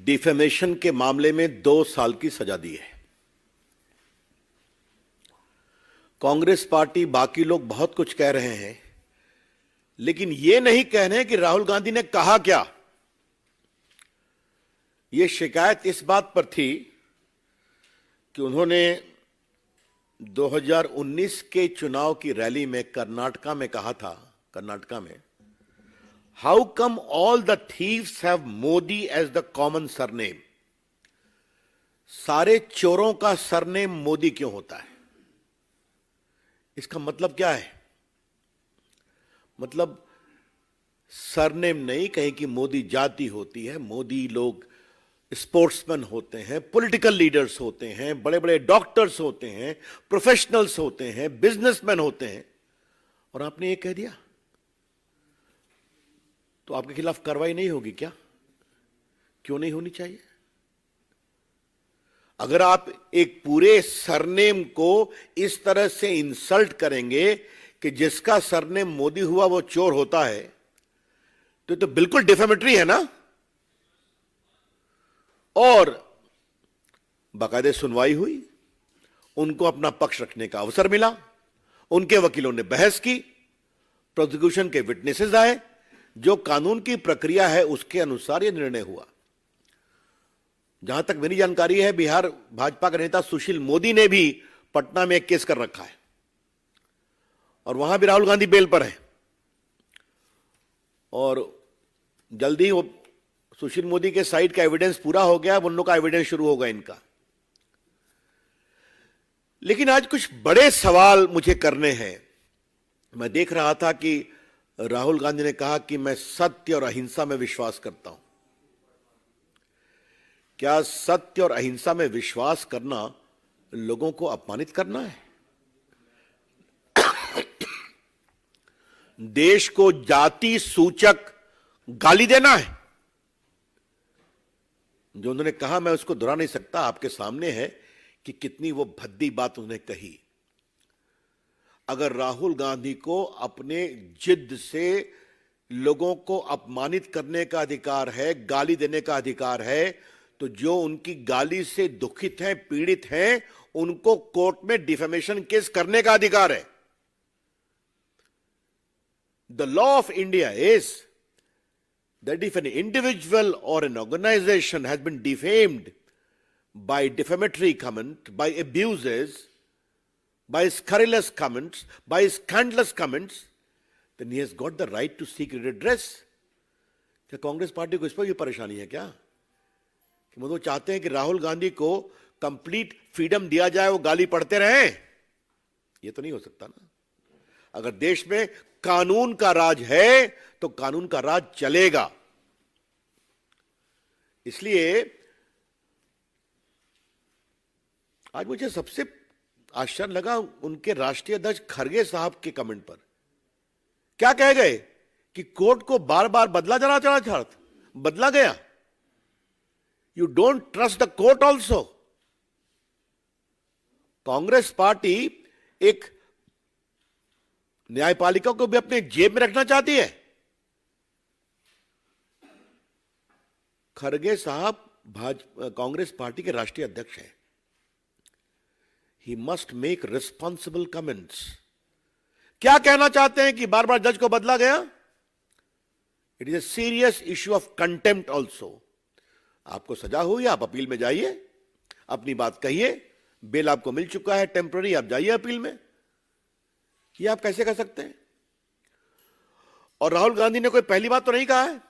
Defamation के मामले में 2 साल की सजा दी है। कांग्रेस पार्टी, बाकी लोग बहुत कुछ कह रहे हैं, लेकिन यह नहीं कह रहे कि राहुल गांधी ने कहा क्या। यह शिकायत इस बात पर थी कि उन्होंने 2019 के चुनाव की रैली में कर्नाटका में कहा था, कर्नाटका में, how come all the thieves have Modi as the common surname. सारे चोरों का सरनेम मोदी क्यों होता है? इसका मतलब क्या है? मतलब सरनेम नहीं, कहीं की मोदी जाति होती है, मोदी लोग स्पोर्ट्समैन होते हैं, पॉलिटिकल लीडर्स होते हैं, बड़े बड़े डॉक्टर्स होते हैं, प्रोफेशनल्स होते हैं, बिजनेसमैन होते हैं, और आपने ये कह दिया तो आपके खिलाफ कार्रवाई नहीं होगी क्या? क्यों नहीं होनी चाहिए? अगर आप एक पूरे सरनेम को इस तरह से इंसल्ट करेंगे कि जिसका सरनेम मोदी हुआ वो चोर होता है, तो बिल्कुल डिफेमेटरी है ना। और बाकायदे सुनवाई हुई, उनको अपना पक्ष रखने का अवसर मिला, उनके वकीलों ने बहस की, प्रोसिक्यूशन के विटनेसेस आए, जो कानून की प्रक्रिया है उसके अनुसार यह निर्णय हुआ। जहां तक मेरी जानकारी है, बिहार भाजपा के नेता सुशील मोदी ने भी पटना में एक केस कर रखा है, और वहां भी राहुल गांधी बेल पर है, और जल्दी वो सुशील मोदी के साइड का एविडेंस पूरा हो गया, उन लोग का एविडेंस शुरू होगा इनका। लेकिन आज कुछ बड़े सवाल मुझे करने हैं। मैं देख रहा था कि राहुल गांधी ने कहा कि मैं सत्य और अहिंसा में विश्वास करता हूं। क्या सत्य और अहिंसा में विश्वास करना लोगों को अपमानित करना है? देश को जाति सूचक गाली देना है? जो उन्होंने कहा मैं उसको दोहरा नहीं सकता, आपके सामने है कि कितनी वो भद्दी बात उन्होंने कही। अगर राहुल गांधी को अपने जिद से लोगों को अपमानित करने का अधिकार है, गाली देने का अधिकार है, तो जो उनकी गाली से दुखित हैं, पीड़ित हैं, उनको कोर्ट में डिफेमेशन केस करने का अधिकार है। The law of India is that if an individual or an organization has been defamed by defamatory comment, by abuses, by scurrilous comments, by scandalous comments, then he has got the right to seek redress. क्या Congress party को इस पर भी परेशानी है क्या कि वो चाहते हैं कि राहुल गांधी को कंप्लीट फ्रीडम दिया जाए, वो गाली पढ़ते रहें? ये तो नहीं हो सकता ना। अगर देश में कानून का राज है तो कानून का राज चलेगा। इसलिए आज मुझे सबसे आश्चर्य लगा उनके राष्ट्रीय अध्यक्ष खरगे साहब के कमेंट पर। क्या कह गए कि कोर्ट को बार बार बदला गया। You don't trust the court also. Congress party एक न्यायपालिका को भी अपने जेब में रखना चाहती है। खरगे साहब कांग्रेस पार्टी के राष्ट्रीय अध्यक्ष हैं। He must make responsible comments. क्या कहना चाहते हैं कि बार बार जज को बदला गया? It is a serious issue of contempt also. आपको सजा हुई, आप अपील में जाइए, अपनी बात कहिए, बेल आपको मिल चुका है टेम्पररी, आप जाइए अपील में। ये आप कैसे कर सकते हैं? और राहुल गांधी ने कोई पहली बात तो नहीं कहा है।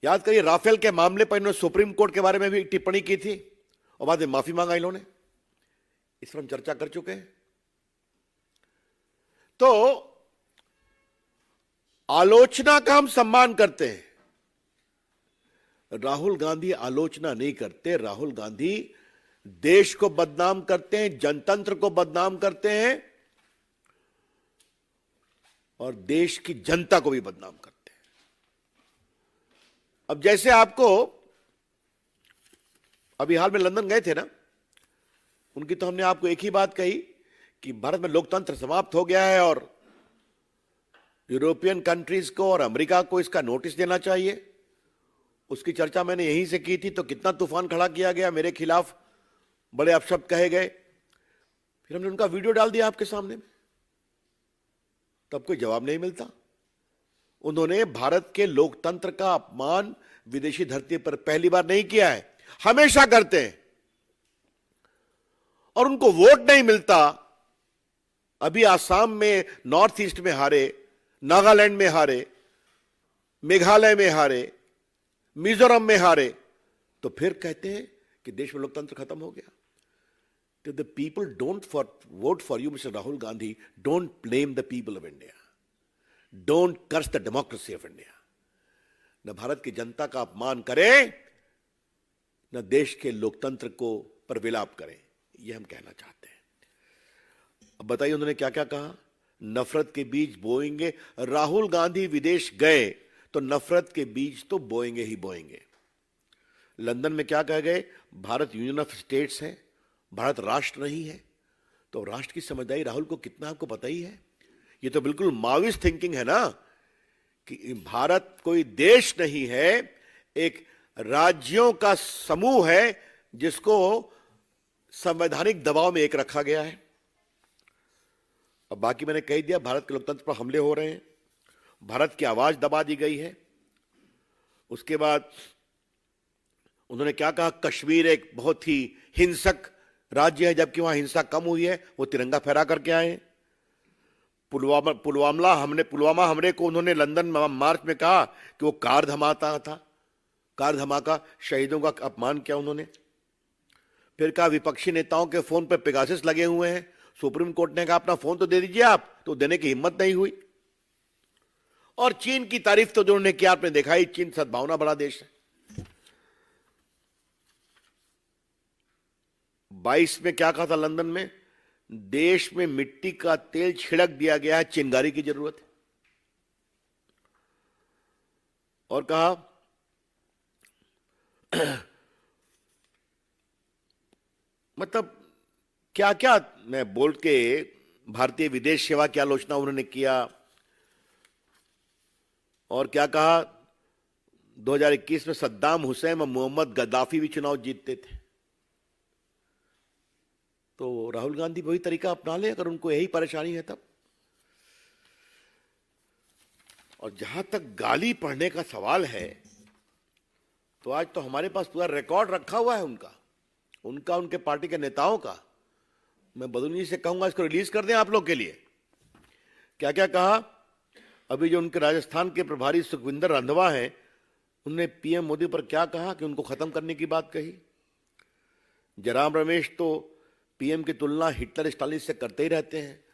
याद करिए, राफेल के मामले पर इन्होंने सुप्रीम कोर्ट के बारे में भी टिप्पणी की थी और बाद में माफी मांगा इन्होंने। इस पर हम चर्चा कर चुके हैं। तो आलोचना का हम सम्मान करते हैं, राहुल गांधी आलोचना नहीं करते। राहुल गांधी देश को बदनाम करते हैं, जनतंत्र को बदनाम करते हैं और देश की जनता को भी बदनाम करते हैं। अब जैसे आपको अभी हाल में लंदन गए थे ना, उनकी तो हमने आपको एक ही बात कही कि भारत में लोकतंत्र समाप्त हो गया है और यूरोपियन कंट्रीज को और अमेरिका को इसका नोटिस देना चाहिए। उसकी चर्चा मैंने यहीं से की थी, तो कितना तूफान खड़ा किया गया, मेरे खिलाफ बड़े अपशब्द कहे गए। फिर हमने उनका वीडियो डाल दिया आपके सामने, तब कोई जवाब नहीं मिलता। उन्होंने भारत के लोकतंत्र का अपमान विदेशी धरती पर पहली बार नहीं किया है, हमेशा करते हैं, और उनको वोट नहीं मिलता। अभी आसाम में, नॉर्थ ईस्ट में हारे, नागालैंड में हारे, मेघालय में हारे, मिजोरम में हारे, तो फिर कहते हैं कि देश में लोकतंत्र खत्म हो गया। तो the people don't vote for you mister Rahul Gandhi, don't blame the people of India, don't curse the democracy of India. न भारत की जनता का अपमान करें, न देश के लोकतंत्र को पर विलाप करें, यह हम कहना चाहते हैं। अब बताइए उन्होंने क्या क्या कहा। नफरत के बीज बोएंगे। राहुल गांधी विदेश गए तो नफरत के बीज तो बोएंगे ही बोएंगे। लंदन में क्या कह गए, भारत यूनियन ऑफ स्टेट्स है, भारत राष्ट्र नहीं है। तो राष्ट्र की समझदारी राहुल को कितना आपको पता ही है। ये तो बिल्कुल माओइस्ट थिंकिंग है ना, कि भारत कोई देश नहीं है, एक राज्यों का समूह है जिसको संवैधानिक दबाव में एक रखा गया है। अब बाकी मैंने कह दिया, भारत के लोकतंत्र पर हमले हो रहे हैं, भारत की आवाज दबा दी गई है। उसके बाद उन्होंने क्या कहा, कश्मीर एक बहुत ही हिंसक राज्य है, जबकि वहां हिंसा कम हुई है, वो तिरंगा फहरा करके आए। पुलवामा हमले को उन्होंने लंदन मार्च में कहा कि वो कार धमाका था, कार धमाका, शहीदों का अपमान किया उन्होंने। फिर कहा विपक्षी नेताओं के फोन पर पेगासस लगे हुए हैं, सुप्रीम कोर्ट ने कहा अपना फोन तो दे दीजिए आप, तो देने की हिम्मत नहीं हुई। और चीन की तारीफ तो जो उन्होंने किया, आपने देखा ही, चीन सद्भावना बड़ा देश है। 22 में क्या कहा था लंदन में, देश में मिट्टी का तेल छिड़क दिया गया है, चिंगारी की जरूरत है। और कहा मतलब क्या क्या मैं बोल के, भारतीय विदेश सेवा की आलोचना उन्होंने किया। और क्या कहा, 2021 में सद्दाम हुसैन और मोहम्मद गद्दाफी भी चुनाव जीतते थे। तो राहुल गांधी वही तरीका अपना ले अगर उनको यही परेशानी है तब। और जहां तक गाली पढ़ने का सवाल है, तो आज तो हमारे पास पूरा रिकॉर्ड रखा हुआ है उनका उनके पार्टी के नेताओं का। मैं बदलनी से कहूंगा इसको रिलीज कर दें आप लोग के लिए। क्या क्या कहा, अभी जो उनके राजस्थान के प्रभारी सुखविंदर रंधावा हैं, उन्होंने पीएम मोदी पर क्या कहा कि उनको खत्म करने की बात कही। जयराम रमेश तो पीएम की तुलना हिटलर स्टालिन से करते ही रहते हैं।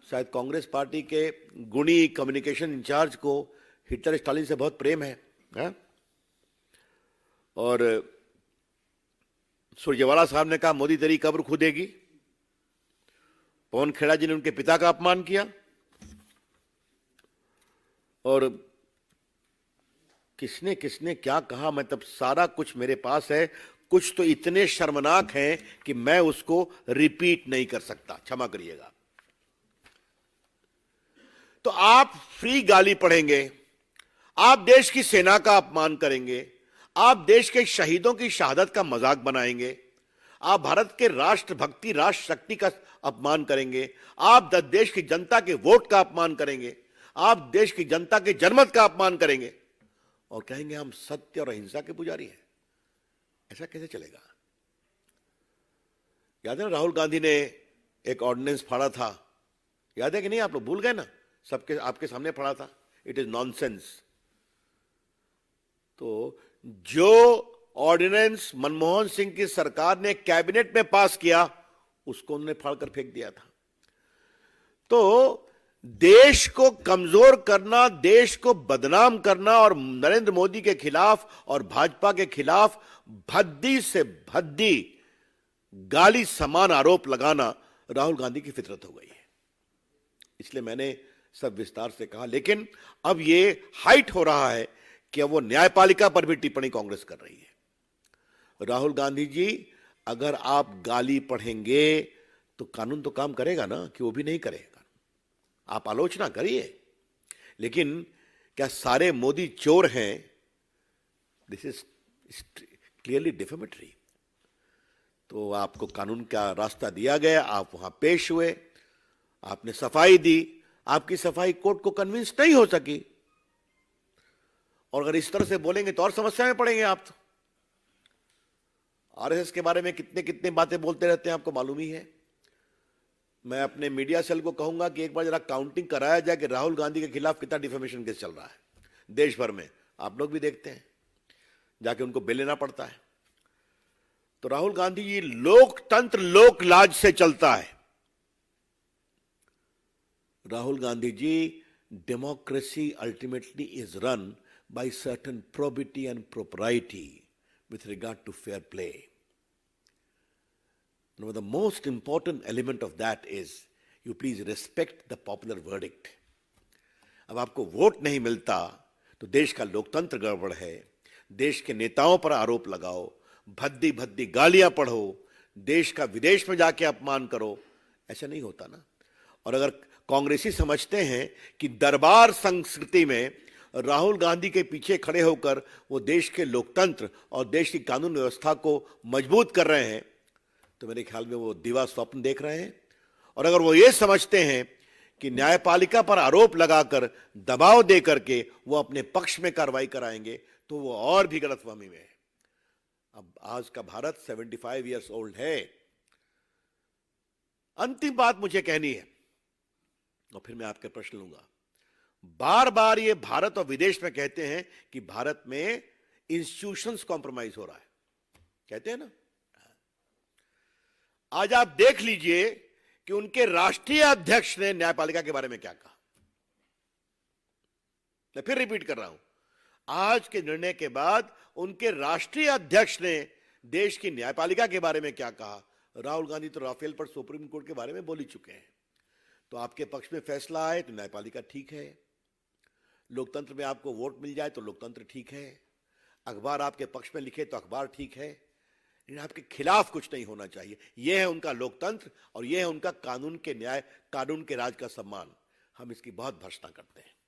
शायद कांग्रेस पार्टी के गुणी कम्युनिकेशन इंचार्ज को हिटलर स्टालिन से बहुत प्रेम है? और सुरजेवाला साहब ने कहा मोदी तेरी कब्र खुदेगी। पवन खेड़ा जी ने उनके पिता का अपमान किया। और किसने किसने क्या कहा, मैं तब सारा कुछ मेरे पास है। कुछ तो इतने शर्मनाक हैं कि मैं उसको रिपीट नहीं कर सकता, क्षमा करिएगा। तो आप फ्री गाली पढ़ेंगे, आप देश की सेना का अपमान करेंगे, आप देश के शहीदों की शहादत का मजाक बनाएंगे, आप भारत के राष्ट्रभक्ति राष्ट्र शक्ति का अपमान करेंगे, आप देश की जनता के वोट का अपमान करेंगे, आप देश की जनता के जनमत का अपमान करेंगे और कहेंगे हम सत्य और अहिंसा के पुजारी हैं। ऐसा कैसे चलेगा? याद है ना, राहुल गांधी ने एक ऑर्डिनेंस फाड़ा था, याद है कि नहीं? आप लोग भूल गए ना? सबके आपके सामने पड़ा था। It is nonsense. तो जो ऑर्डिनेंस मनमोहन सिंह की सरकार ने कैबिनेट में पास किया, उसको उन्होंने फाड़कर फेंक दिया था। तो देश को कमजोर करना, देश को बदनाम करना और नरेंद्र मोदी के खिलाफ और भाजपा के खिलाफ भद्दी से भद्दी गाली समान आरोप लगाना राहुल गांधी की फितरत हो गई है। इसलिए मैंने सब विस्तार से कहा। लेकिन अब ये हाइट हो रहा है कि अब वो न्यायपालिका पर भी टिप्पणी कांग्रेस कर रही है। राहुल गांधी जी, अगर आप गाली पढ़ेंगे तो कानून तो काम करेगा ना, कि वो भी नहीं करेगा। आप आलोचना करिए, लेकिन क्या सारे मोदी चोर हैं? This is clearly defamatory. तो आपको कानून का रास्ता दिया गया, आप वहां पेश हुए, आपने सफाई दी, आपकी सफाई कोर्ट को कन्विंस नहीं हो सकी, और अगर इस तरह से बोलेंगे तो और समस्या में पड़ेंगे आप। तो आरएसएस के बारे में कितने कितने बातें बोलते रहते हैं, आपको मालूम ही है। मैं अपने मीडिया सेल को कहूंगा कि एक बार जरा काउंटिंग कराया जाए कि राहुल गांधी के खिलाफ कितना डिफेमेशन केस चल रहा है देश भर में। आप लोग भी देखते हैं, जाके उनको बेल लेना पड़ता है। तो राहुल गांधी जी, लोकतंत्र लोक लाज से चलता है। Rahul Gandhi ji, democracy ultimately is run by certain probity and propriety with regard to fair play. Now, the most important element of that is you please respect the popular verdict. अब आपको वोट नहीं मिलता तो देश का लोकतंत्र गड़बड़ है, देश के नेताओं पर आरोप लगाओ, भद्दी भद्दी गालियां पढ़ो, देश का विदेश में जाके अपमान करो, ऐसा नहीं होता ना। और अगर कांग्रेसी समझते हैं कि दरबार संस्कृति में राहुल गांधी के पीछे खड़े होकर वो देश के लोकतंत्र और देश की कानून व्यवस्था को मजबूत कर रहे हैं, तो मेरे ख्याल में वो दिवा स्वप्न देख रहे हैं। और अगर वो ये समझते हैं कि न्यायपालिका पर आरोप लगाकर, दबाव दे करके वो अपने पक्ष में कार्रवाई कराएंगे, तो वो और भी गलतफहमी में है। अब आज का भारत 75 ईयर्स ओल्ड है। अंतिम बात मुझे कहनी है और फिर मैं आपके प्रश्न लूंगा। बार बार ये भारत और विदेश में कहते हैं कि भारत में इंस्टीट्यूशंस कॉम्प्रोमाइज हो रहा है, कहते हैं ना। आज आप देख लीजिए कि उनके राष्ट्रीय अध्यक्ष ने न्यायपालिका के बारे में क्या कहा। मैं फिर रिपीट कर रहा हूं, आज के निर्णय के बाद उनके राष्ट्रीय अध्यक्ष ने देश की न्यायपालिका के बारे में क्या कहा। राहुल गांधी तो राफेल पर सुप्रीम कोर्ट के बारे में बोल ही चुके हैं। तो आपके पक्ष में फैसला आए तो न्यायपालिका ठीक है, लोकतंत्र में आपको वोट मिल जाए तो लोकतंत्र ठीक है, अखबार आपके पक्ष में लिखे तो अखबार ठीक है, लेकिन आपके खिलाफ कुछ नहीं होना चाहिए। यह है उनका लोकतंत्र और यह है उनका कानून के न्याय, कानून के राज का सम्मान। हम इसकी बहुत भर्त्सना करते हैं।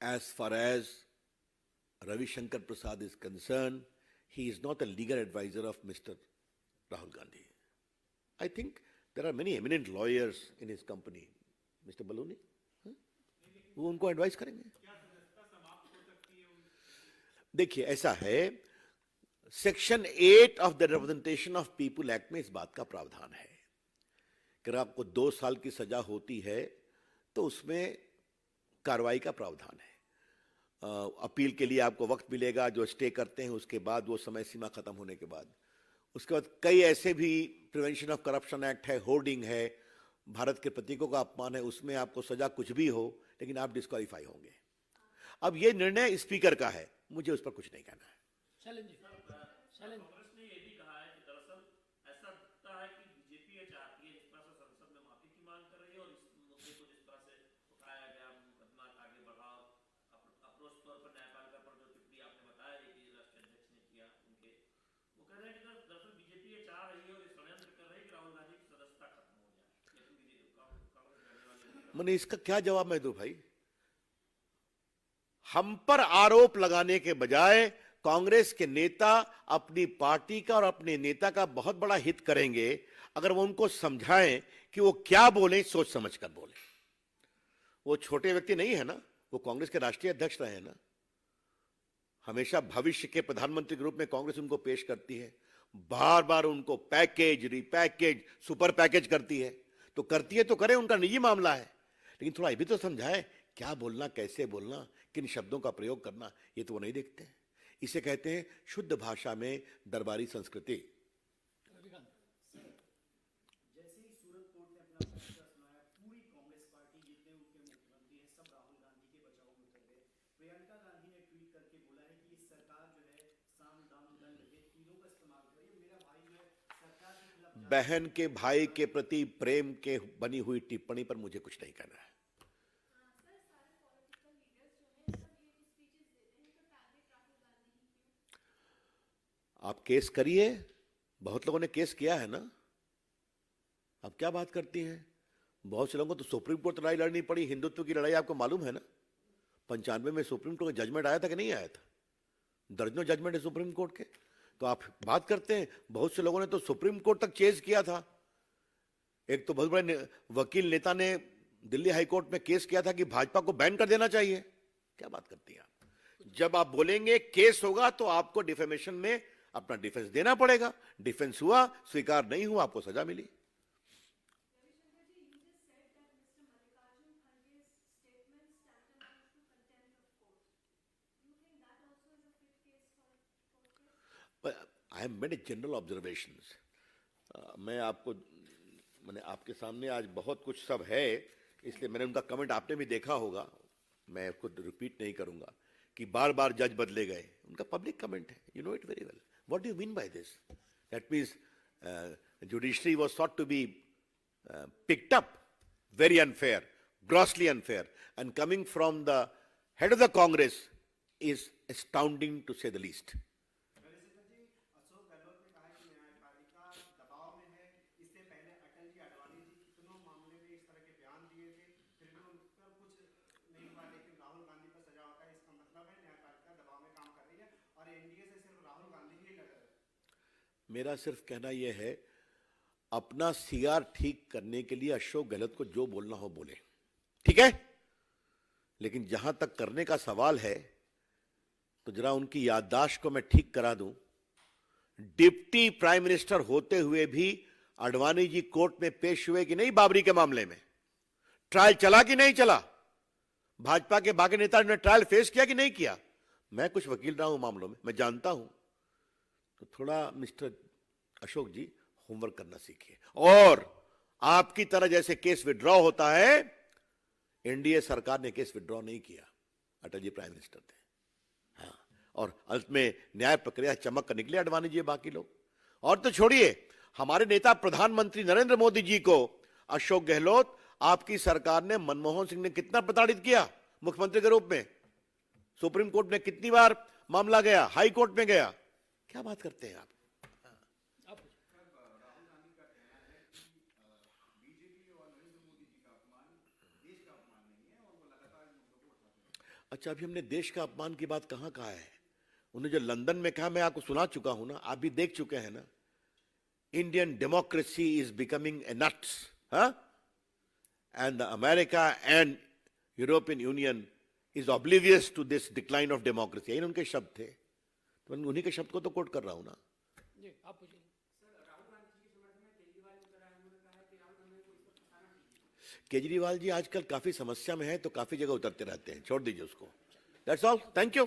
As far as Ravi Shankar Prasad is concerned, he is not a legal advisor of Mr. Rahul Gandhi. I think there are many eminent lawyers in his company. Mr. Baloni, वो उनको एडवाइस करेंगे। देखिए, ऐसा है, section 8 of the representation of people act में इस बात का प्रावधान है कि अगर आपको 2 साल की सजा होती है तो उसमें कार्रवाई का प्रावधान है। अपील के लिए आपको वक्त मिलेगा, जो स्टे करते हैं उसके बाद, वो समय सीमा खत्म होने के बाद। उसके बाद कई ऐसे भी प्रिवेंशन ऑफ करप्शन एक्ट है, होर्डिंग है, भारत के प्रतीकों का अपमान है, उसमें आपको सजा कुछ भी हो लेकिन आप डिस्क्वालीफाई होंगे। अब ये निर्णय स्पीकर का है, मुझे उस पर कुछ नहीं कहना है। कांग्रेस ने ये भी कहा है कि दरअसल ऐसा लगता है कि बीजेपी ये चाहती है, जिस तरह से संसद में माफी की मांग कर रही है और इस मुद्दे को जिस तरह से उठाया गया, मुकदमा आगे बढ़ाओ, अप्रोच तौर पर न्यायपालिका पर जो टिप्पणी आपने बताया कि राष्ट्रीय अध्यक्ष ने किया उनके, वो कह रहे हैं कि दरअसल बीजेपी ये चाह रही है और ये षड्यंत्र कर रही है कि राहुल गांधी की सदस्यता खत्म हो जाए, लेकिन कांग्रेस करने वाले। मैंने इसका क्या जवाब मैं दूं भाई? हम पर आरोप लगाने के बजाय कांग्रेस के नेता अपनी पार्टी का और अपने नेता का बहुत बड़ा हित करेंगे अगर वो उनको समझाएं कि वो क्या बोले, सोच समझ कर बोले। वो छोटे व्यक्ति नहीं है ना, वो कांग्रेस के राष्ट्रीय अध्यक्ष रहे हैं ना। हमेशा भविष्य के प्रधानमंत्री के रूप में कांग्रेस उनको पेश करती है, बार बार उनको पैकेज, रिपैकेज, सुपर पैकेज करती है। तो करती है तो करे, उनका निजी मामला है, लेकिन थोड़ा ये भी तो समझाए क्या बोलना, कैसे बोलना, किन शब्दों का प्रयोग करना, ये तो वो नहीं देखते हैं। इसे कहते हैं शुद्ध भाषा में दरबारी संस्कृति। जैसे ही सूरत कोर्ट ने अपना फैसला सुनाया, पूरी कांग्रेस पार्टी, जितने उनके मुख्यमंत्री हैं, सब राहुल गांधी के बचाव में उतर गए। प्रियंका गांधी ने ट्वीट करके बोला है कि ये सरकार जो है साम दाम दंड भेद तीनों का इस्तेमाल करे। मेरा भाई जो है सरकार के खिलाफ, बहन के भाई के प्रति प्रेम के बनी हुई टिप्पणी पर मुझे कुछ नहीं कहना है। आप केस करिए, बहुत लोगों ने केस किया है ना, आप क्या बात करती हैं? बहुत से लोगों को तो सुप्रीम कोर्ट लड़ाई लड़नी पड़ी, हिंदुत्व की लड़ाई, आपको मालूम है ना। 95 में सुप्रीम कोर्ट का जजमेंट आया था कि नहीं आया था? दर्जनों जजमेंट है सुप्रीम कोर्ट के। तो आप बात करते हैं, बहुत से लोगों ने तो सुप्रीम कोर्ट तक चेज किया था। एक तो बहुत बड़े वकील नेता ने दिल्ली हाई कोर्ट में केस किया था कि भाजपा को बैन कर देना चाहिए। क्या बात करती हैं आप? जब आप बोलेंगे केस होगा तो आपको डिफेमेशन में अपना डिफेंस देना पड़ेगा। डिफेंस हुआ, स्वीकार नहीं हुआ, आपको सजा मिली। I have made a general observations. मैं आपको मैंने आपके सामने आज बहुत कुछ सब है, इसलिए मैंने उनका कमेंट आपने भी देखा होगा, मैं खुद रिपीट नहीं करूंगा कि बार बार जज बदले गए। उनका पब्लिक कमेंट है, you know it very well. What do you mean by this? That means judiciary was thought to be picked up very unfair, grossly unfair, and coming from the head of the Congress is astounding to say the least. Ravishankar ji, Ashok Gehlot ने कहा कि न्यायपालिका दबाव में है। इससे पहले अटल जी, अडवाणी जी कितनों मामले में इस तरह के बयान दिए थे, फिर भी उन पर कुछ नहीं हुआ, लेकिन राहुल गांधी पर सजा होता है। इसका मतलब है न्यायपालिका दबाव में काम कर रही है और एनडीए से सिर्फ राहुल गांधी ही लड़ रहे हैं। मेरा सिर्फ कहना यह है, अपना सीआर ठीक करने के लिए अशोक गहलोत को जो बोलना हो बोले, ठीक है, लेकिन जहां तक करने का सवाल है तो जरा उनकी याददाश्त को मैं ठीक करा दूं। डिप्टी प्राइम मिनिस्टर होते हुए भी अडवाणी जी कोर्ट में पेश हुए कि नहीं? बाबरी के मामले में ट्रायल चला कि नहीं चला? भाजपा के बाकी नेता ने ट्रायल फेस किया कि नहीं किया? मैं कुछ वकील रहा हूं मामलों में, मैं जानता हूं। तो थोड़ा मिस्टर अशोक जी होमवर्क करना सीखिए। और आपकी तरह जैसे केस विड्रॉ होता है, एनडीए सरकार ने केस विड्रॉ नहीं किया, अटल जी प्राइम मिनिस्टर थे। हाँ, और अंत में न्याय प्रक्रिया चमक कर निकले अडवाणी जी, बाकी लोग। और तो छोड़िए, हमारे नेता प्रधानमंत्री नरेंद्र मोदी जी को अशोक गहलोत, आपकी सरकार ने, मनमोहन सिंह ने कितना प्रताड़ित किया मुख्यमंत्री के रूप में। सुप्रीम कोर्ट में कितनी बार मामला गया, हाई कोर्ट में गया। क्या बात करते हैं आप? अच्छा, अभी हमने देश का अपमान की बात कहां कहा है? उन्हें जो लंदन में कहा, मैं आपको सुना चुका हूं ना, आप भी देख चुके हैं ना। Indian democracy is becoming a nuts, and America and European Union is oblivious to this decline of democracy. यही उनके शब्द थे, तो मैं उन्हीं के शब्द को तो कोट कर रहा हूं ना। जी, आप पूछिए। केजरीवाल जी आजकल काफी समस्या में है, तो काफी जगह उतरते रहते हैं, छोड़ दीजिए उसको। That's all, thank you.